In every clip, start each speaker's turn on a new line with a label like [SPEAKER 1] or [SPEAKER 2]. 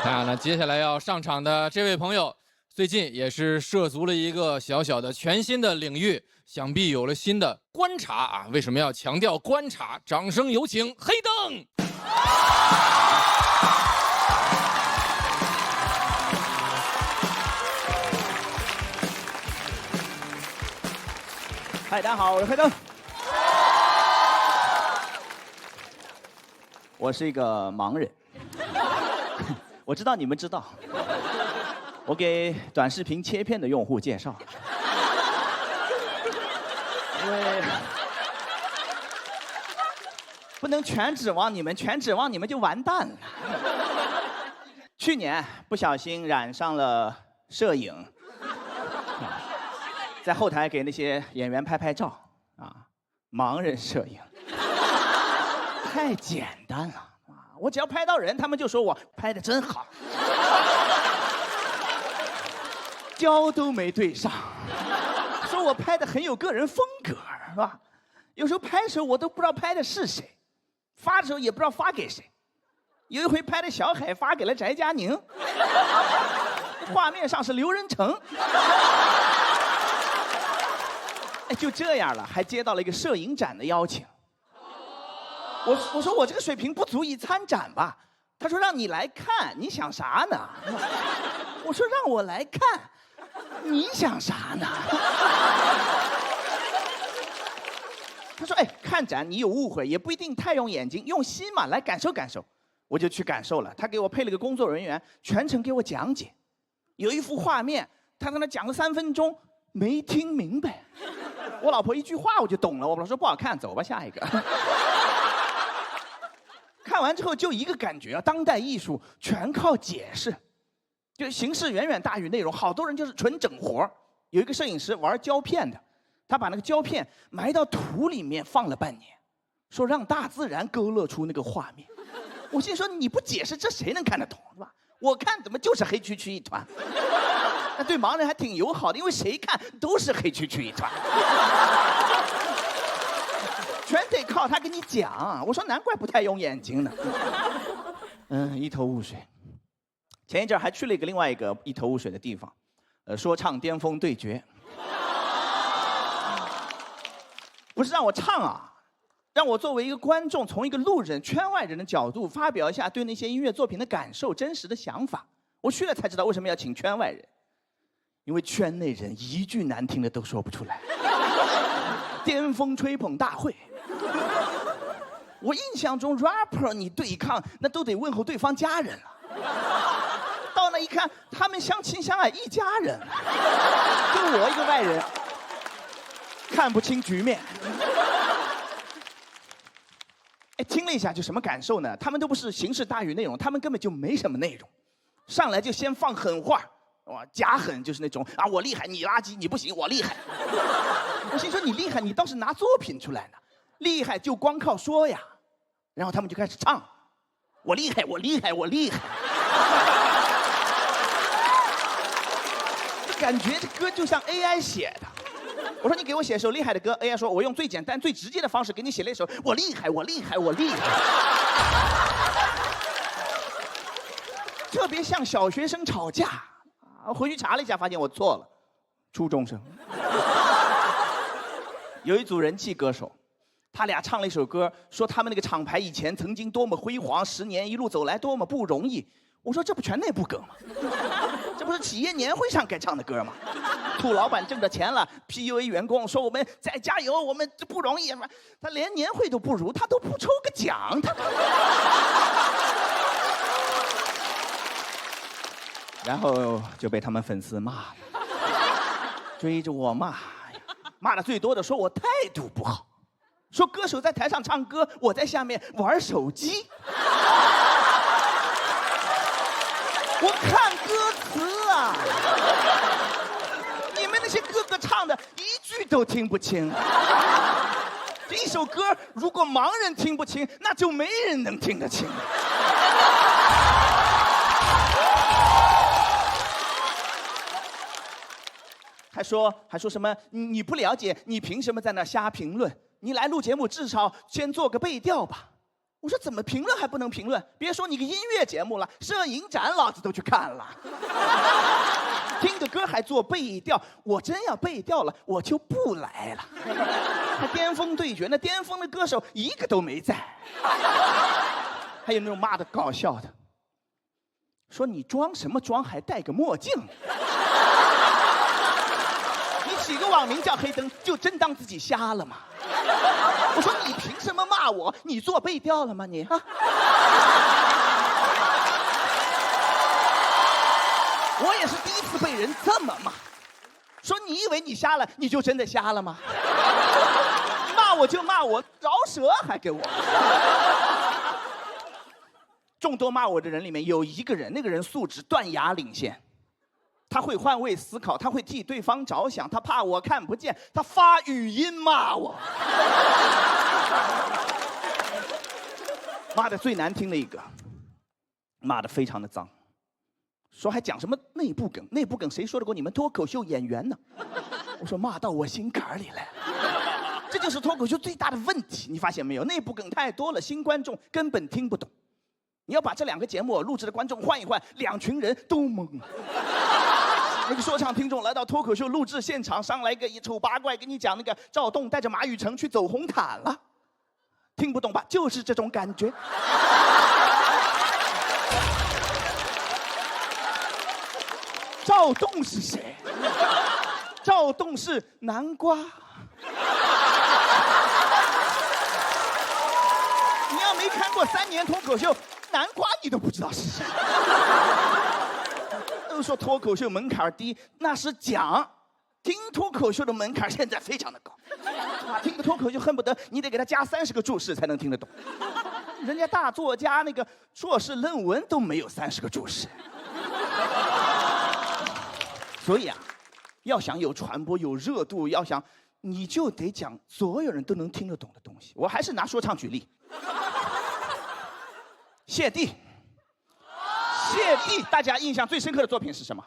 [SPEAKER 1] 那接下来要上场的这位朋友，最近也是涉足了一个小小的全新的领域，想必有了新的观察啊！为什么要强调观察？掌声有请黑灯。
[SPEAKER 2] 嗨，大家好，我是黑灯。我是一个盲人，我知道你们知道。我给短视频切片的用户介绍，因为不能全指望你们，全指望你们就完蛋了。去年不小心染上了摄影，在后台给那些演员拍拍照啊，盲人摄影。太简单了啊！我只要拍到人，他们就说我拍的真好，焦都没对上，说我拍的很有个人风格，是吧？有时候拍的时候我都不知道拍的是谁，发的时候也不知道发给谁。有一回拍的小海发给了翟佳宁，画面上是刘仁成。哎，就这样了，还接到了一个摄影展的邀请。我说我这个水平不足以参展吧？他说让你来看，你想啥呢？我说让我来看，你想啥呢？他说哎，看展你有误会，也不一定太用眼睛，用心嘛，来感受感受。我就去感受了，他给我配了个工作人员，全程给我讲解。有一幅画面，他在那讲了3分钟，没听明白。我老婆一句话我就懂了，我老婆说不好看，走吧，下一个。看完之后就一个感觉啊，当代艺术全靠解释，就形式远远大于内容。好多人就是纯整活。有一个摄影师玩胶片的，他把那个胶片埋到土里面放了半年，说让大自然勾勒出那个画面。我心说你不解释，这谁能看得懂是吧？我看怎么就是黑黢黢一团。那对盲人还挺友好的，因为谁看都是黑黢黢一团。全得靠他跟你讲。我说难怪不太用眼睛呢。一头雾水。前一阵还去了另外一个一头雾水的地方，说唱巅峰对决。不是让我唱啊，让我作为一个观众，从一个路人、圈外人的角度发表一下对那些音乐作品的感受、真实的想法。我去了才知道为什么要请圈外人，因为圈内人一句难听的都说不出来。巅峰吹捧大会。我印象中 rapper 你对抗那都得问候对方家人了，到那一看他们相亲相爱一家人，就我一个外人看不清局面。哎，听了一下就什么感受呢？他们都不是形式大于内容，他们根本就没什么内容，上来就先放狠话，哇，假狠就是那种啊我厉害你垃圾你不行我厉害。我心说你厉害你倒是拿作品出来呢，厉害就光靠说呀。然后他们就开始唱，我厉害我厉害我厉害。就感觉这歌就像 AI 写的。我说你给我写首厉害的歌， AI 说我用最简单最直接的方式给你写了一首我厉害我厉害我厉害。特别像小学生吵架啊！回去查了一下发现我错了，初中生。有一组人气歌手，他俩唱了一首歌，说他们那个厂牌以前曾经多么辉煌，10年一路走来多么不容易。我说这不全内部梗吗？这不是企业年会上该唱的歌吗？兔老板挣着钱了 ，PUA 员工说我们再加油，我们这不容易。他连年会都不如，他都不抽个奖，他。然后就被他们粉丝骂了，追着我骂。骂的最多的说我态度不好，说歌手在台上唱歌，我在下面玩手机。我看歌词啊，你们那些哥哥唱的一句都听不清。这一首歌如果盲人听不清，那就没人能听得清。还说什么你不了解，你凭什么在那瞎评论？你来录节目至少先做个背调吧。我说怎么评论还不能评论？别说你个音乐节目了，摄影展老子都去看了。听个歌还做背调，我真要背调了，我就不来了。还巅峰对决，那巅峰的歌手一个都没在。还有那种骂的搞笑的，说你装什么装，还戴个墨镜。你起个网名叫黑灯，就真当自己瞎了吗？我说你凭什么骂我？你做背调了吗你？啊！我也是第一次被人这么骂，说你以为你瞎了，你就真的瞎了吗？骂我就骂我，饶舌还给我。众多骂我的人里面有一个人，那个人素质断崖领先。他会换位思考，他会替对方着想，他怕我看不见，他发语音骂我。骂的最难听的一个，骂的非常的脏，说还讲什么内部梗，内部梗谁说得过你们脱口秀演员呢？我说骂到我心坎里来了。这就是脱口秀最大的问题，你发现没有？内部梗太多了，新观众根本听不懂。你要把这两个节目录制的观众换一换，两群人都懵了。那个说唱听众来到脱口秀录制现场，上来个一丑八怪跟你讲那个赵栋带着马雨成去走红毯了，听不懂吧？就是这种感觉。赵栋是谁？赵栋是南瓜。你要没看过3年脱口秀，南瓜你都不知道是谁。都说脱口秀门槛低，那是讲。听脱口秀的门槛现在非常的高，听个脱口秀恨不得你得给他加30个注释才能听得懂。人家大作家那个硕士论文都没有30个注释。所以啊，要想有传播、有热度，要想你就得讲所有人都能听得懂的东西。我还是拿说唱举例，谢帝。谢帝，大家印象最深刻的作品是什么？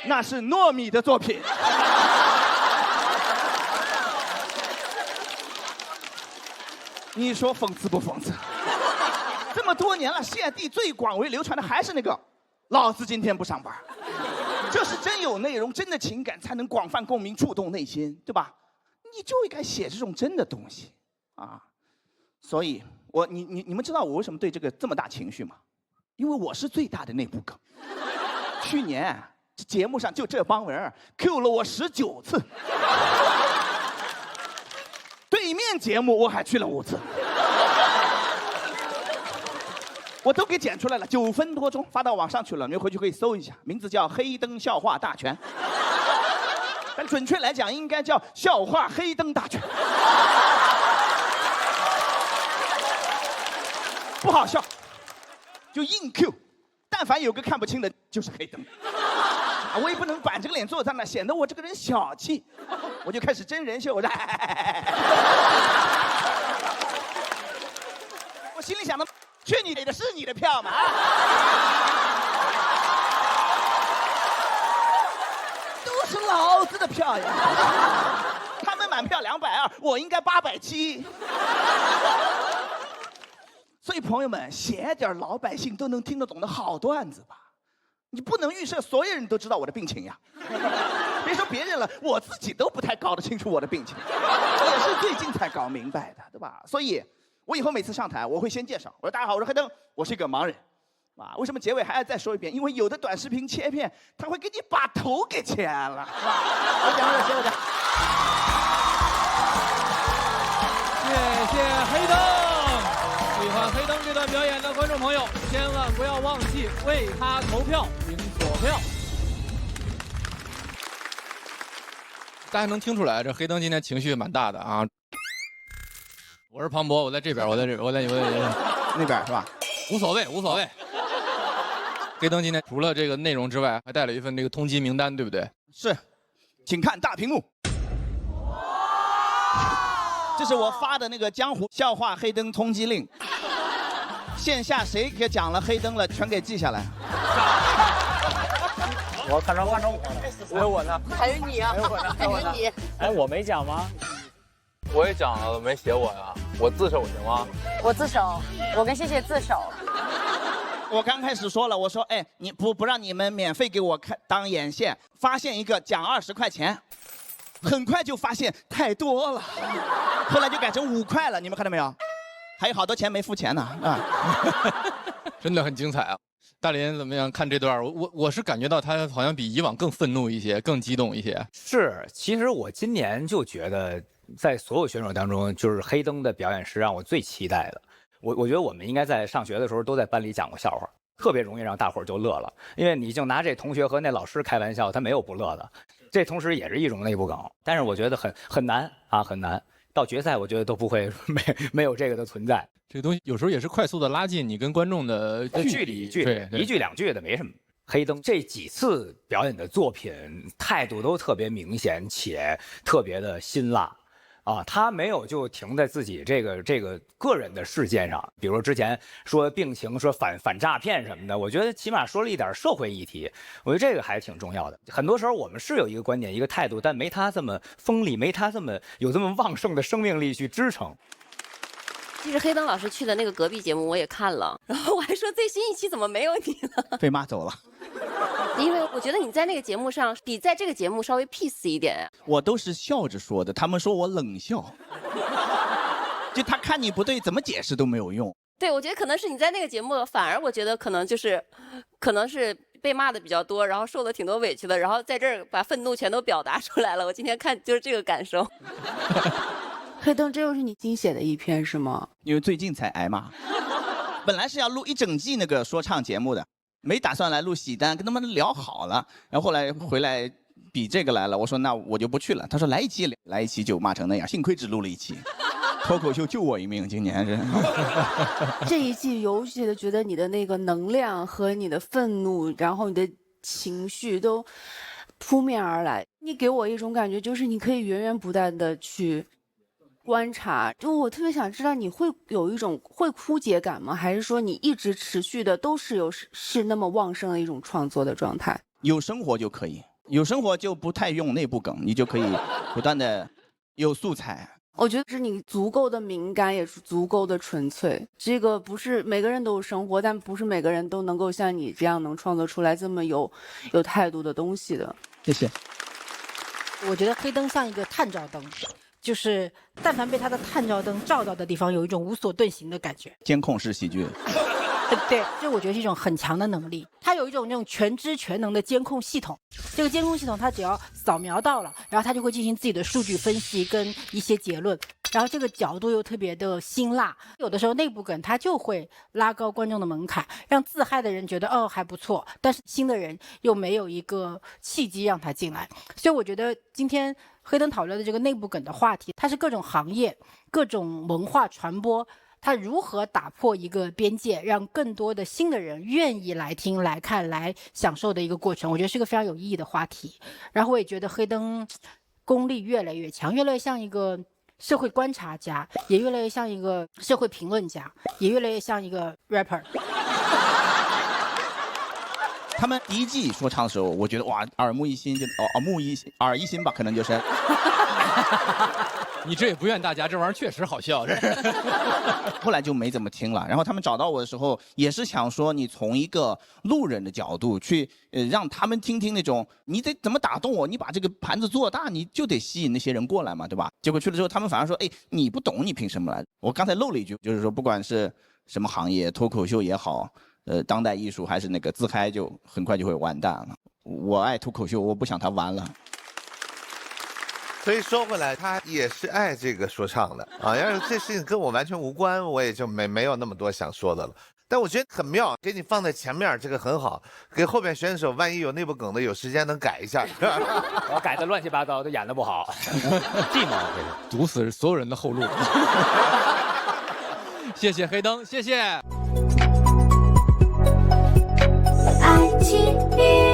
[SPEAKER 2] 那是糯米的作品。你说讽刺不讽刺？这么多年了，谢帝最广为流传的还是那个“老子今天不上班”。这是真有内容、真的情感，才能广泛共鸣、触动内心，对吧？你就应该写这种真的东西啊！所以，你们知道我为什么对这个这么大情绪吗？因为我是最大的内部梗。去年这节目上就这帮人 Q 了我19次，对面节目我还去了5次，我都给剪出来了，9分多钟发到网上去了，你们回去可以搜一下，名字叫《黑灯笑话大全》，但准确来讲应该叫《笑话黑灯大全》。不好笑。就硬 Q， 但凡有个看不清的，就是黑灯。我也不能板着个脸坐在那，显得我这个人小气。我就开始真人秀，我心里想的，去你的是你的票吗？都是老子的票呀！他们满票220，我应该870。所以朋友们，写点老百姓都能听得懂的好段子吧。你不能预设所有人都知道我的病情呀。别说别人了，我自己都不太搞得清楚我的病情，也是最近才搞明白的，对吧？所以，我以后每次上台，我会先介绍，我说大家好，我是黑灯，我是一个盲人。啊，为什么结尾还要再说一遍？因为有的短视频切片，他会给你把头给切了。我讲，
[SPEAKER 1] 谢谢黑灯。喜欢黑灯这段表演的观众朋友，千万不要忘记为他投票，领锁票。大家能听出来，这黑灯今天情绪蛮大的啊。我是庞博，我在这边，我在
[SPEAKER 2] 那边是吧？
[SPEAKER 1] 无所谓。黑灯今天除了这个内容之外，还带了一份这个通缉名单，对不对？
[SPEAKER 2] 是，请看大屏幕。这是我发的那个江湖笑话黑灯通缉令，线下谁给讲了黑灯了，全给记下来。
[SPEAKER 3] 我看着我了，还有我呢，
[SPEAKER 4] 还有你啊，还有你。
[SPEAKER 3] 哎，我没讲吗？
[SPEAKER 5] 我也讲了，没写我呀，我自首行吗？
[SPEAKER 4] 我自首，我跟谢谢自首。
[SPEAKER 2] 我刚开始说了，我说，哎，你不让你们免费给我看当眼线，发现一个奖20块钱，很快就发现太多了，后来就改成5块了，你们看到没有？还有好多钱没付钱呢啊！
[SPEAKER 1] 真的很精彩啊！大林怎么样看这段？我是感觉到他好像比以往更愤怒一些，更激动一些。
[SPEAKER 5] 是，其实我今年就觉得，在所有选手当中，就是黑灯的表演是让我最期待的。我觉得我们应该在上学的时候都在班里讲过笑话，特别容易让大伙儿就乐了。因为你就拿这同学和那老师开玩笑，他没有不乐的。这同时也是一种内部梗，但是我觉得很难啊，很难。到决赛，我觉得都不会没有这个的存在。
[SPEAKER 1] 这个东西有时候也是快速的拉近你跟观众的
[SPEAKER 5] 距离，
[SPEAKER 1] 对，
[SPEAKER 5] 一句两句的没什么。黑灯这几次表演的作品态度都特别明显且特别的辛辣。啊，他没有就停在自己这个个人的事件上，比如之前说病情、说反诈骗什么的，我觉得起码说了一点社会议题，我觉得这个还挺重要的。很多时候我们是有一个观点、一个态度，但没他这么锋利，没他这么有这么旺盛的生命力去支撑。
[SPEAKER 6] 其实黑灯老师去的那个隔壁节目我也看了，然后我还说最新一期怎么没有你了？
[SPEAKER 2] 被骂走了。
[SPEAKER 6] 因为我觉得你在那个节目上比在这个节目稍微 peace 一点。
[SPEAKER 2] 我都是笑着说的，他们说我冷笑。就他看你不对，怎么解释都没有用。
[SPEAKER 6] 对，我觉得可能是你在那个节目，反而我觉得可能是被骂的比较多，然后受了挺多委屈的，然后在这儿把愤怒全都表达出来了。我今天看就是这个感受。
[SPEAKER 7] 黑灯，这又是你新写的一篇是吗？
[SPEAKER 2] 因为最近才挨骂。本来是要录一整季那个说唱节目的，没打算来录喜单，跟他们聊好了，然后后来回来比这个来了，我说那我就不去了。他说来一期就骂成那样，幸亏只录了1期。脱口秀救我一命，今年是。
[SPEAKER 7] 这一季尤其的觉得你的那个能量和你的愤怒，然后你的情绪都扑面而来。你给我一种感觉，就是你可以源源不断的去观察。就我特别想知道，你会有一种会枯竭感吗？还是说你一直持续的都是是那么旺盛的一种创作的状态？
[SPEAKER 2] 有生活就可以，有生活就不太用内部梗，你就可以不断的有素材。
[SPEAKER 7] 我觉得是你足够的敏感，也是足够的纯粹。这个不是每个人都有生活，但不是每个人都能够像你这样能创作出来这么有态度的东西的。
[SPEAKER 2] 谢谢。
[SPEAKER 8] 我觉得黑灯像一个探照灯，就是但凡被他的探照灯照到的地方，有一种无所遁形的感觉。
[SPEAKER 2] 监控式喜剧。
[SPEAKER 8] 对，这我觉得是一种很强的能力。它有一种那种全知全能的监控系统，这个监控系统它只要扫描到了，然后它就会进行自己的数据分析跟一些结论，然后这个角度又特别的辛辣，有的时候内部梗它就会拉高观众的门槛，让自嗨的人觉得哦还不错，但是新的人又没有一个契机让他进来。所以我觉得今天黑灯讨论的这个内部梗的话题，它是各种行业、各种文化传播，它如何打破一个边界，让更多的新的人愿意来听、来看、来享受的一个过程，我觉得是个非常有意义的话题。然后我也觉得黑灯功力越来越强，越来越像一个社会观察家，也越来越像一个社会评论家，也越来越像一个 rapper。
[SPEAKER 2] 他们第一季说唱的时候，我觉得哇，耳目一新，就耳一新吧，可能就是。
[SPEAKER 1] 你这也不怨大家，这玩意儿确实好笑。
[SPEAKER 2] 后来就没怎么听了。然后他们找到我的时候，也是想说，你从一个路人的角度去，让他们听听那种，你得怎么打动我？你把这个盘子做大，你就得吸引那些人过来嘛，对吧？结果去了之后，他们反而说，哎，你不懂，你凭什么来？我刚才漏了一句，就是说，不管是什么行业，脱口秀也好，当代艺术还是那个自嗨，就很快就会完蛋了。我爱脱口秀，我不想它完了。
[SPEAKER 9] 所以说回来，他也是爱这个说唱的啊。要是这事情跟我完全无关，我也就没有那么多想说的了。但我觉得很妙，给你放在前面，这个很好。给后边选手，万一有内部梗的，有时间能改一下。
[SPEAKER 5] 我改的乱七八糟，都演的不好，寂寞，
[SPEAKER 1] 堵死所有人的后路。谢谢黑灯，谢谢。
[SPEAKER 10] 爱情。